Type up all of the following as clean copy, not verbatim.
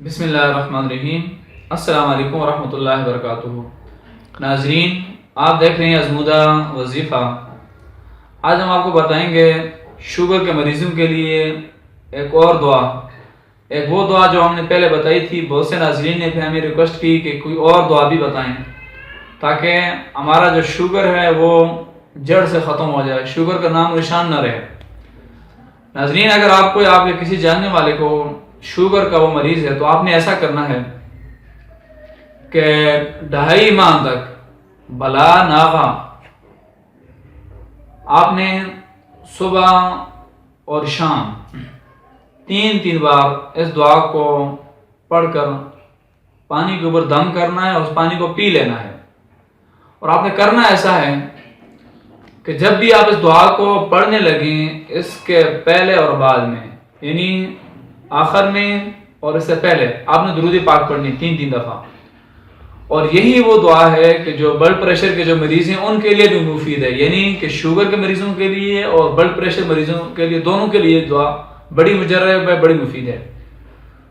بسم اللہ الرحمن الرحیم۔ السلام علیکم ورحمۃ اللہ وبرکاتہ۔ ناظرین، آپ دیکھ رہے ہیں ازمودہ وظیفہ۔ آج ہم آپ کو بتائیں گے شوگر کے مریضوں کے لیے ایک اور دعا، ایک وہ دعا جو ہم نے پہلے بتائی تھی۔ بہت سے ناظرین نے پھر ہمیں ریکویسٹ کی کہ کوئی اور دعا بھی بتائیں تاکہ ہمارا جو شوگر ہے وہ جڑ سے ختم ہو جائے، شوگر کا نام نشان نہ رہے۔ ناظرین، اگر آپ کے کسی جاننے والے کو شوگر کا وہ مریض ہے تو آپ نے ایسا کرنا ہے کہ 2.5 ماہ تک بلا ناغا آپ نے صبح اور شام 3 بار اس دعا کو پڑھ کر پانی کے اوپر دم کرنا ہے اور اس پانی کو پی لینا ہے۔ اور آپ نے کرنا ایسا ہے کہ جب بھی آپ اس دعا کو پڑھنے لگیں، اس کے پہلے اور بعد میں، یعنی آخر میں اور اس سے پہلے آپ نے درود پاک پڑھنی 3 دفعہ۔ اور یہی وہ دعا ہے کہ جو بلڈ پریشر کے جو مریض ہیں ان کے لیے بھی مفید ہے، یعنی کہ شوگر کے مریضوں کے لیے اور بلڈ پریشر مریضوں کے لیے، دونوں کے لیے دعا بڑی مجرب ہے، بڑی مفید ہے۔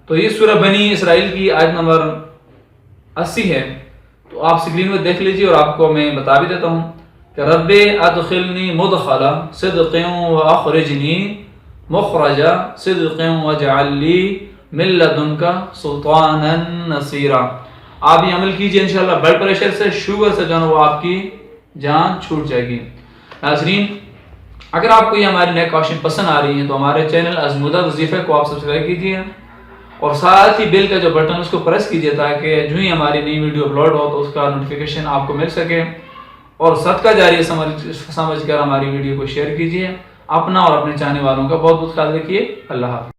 تو یہ سورہ بنی اسرائیل کی آیت نمبر 80 ہے، تو آپ سکرین میں دیکھ لیجیے اور آپ کو میں بتا بھی دیتا ہوں کہ رب ادخلنی مدخل صدق واخرجنی مخرج صدق واجعل لی من لدنک سلطانا نصیرا۔ آپ یہ عمل کیجئے، انشاءاللہ بلڈ پریشر سے، شوگر سے جو ہے وہ آپ کی جان چھوٹ جائے گی۔ ناظرین، اگر آپ کو یہ ہماری نئے کوشچن پسند آ رہی ہیں تو ہمارے چینل ازمودہ وظیفہ کو آپ سبسکرائب کیجئے اور ساتھ ہی بیل کا جو بٹن اس کو پریس کیجئے تاکہ جو ہی ہماری نئی ویڈیو اپلوڈ ہو تو اس کا نوٹیفیکیشن آپ کو مل سکے۔ اور صدقہ جاریہ سمجھ کر ہماری ویڈیو کو شیئر کیجئے۔ اپنا اور اپنے چاہنے والوں کا بہت بہت خیال رکھیے۔ اللہ حافظ۔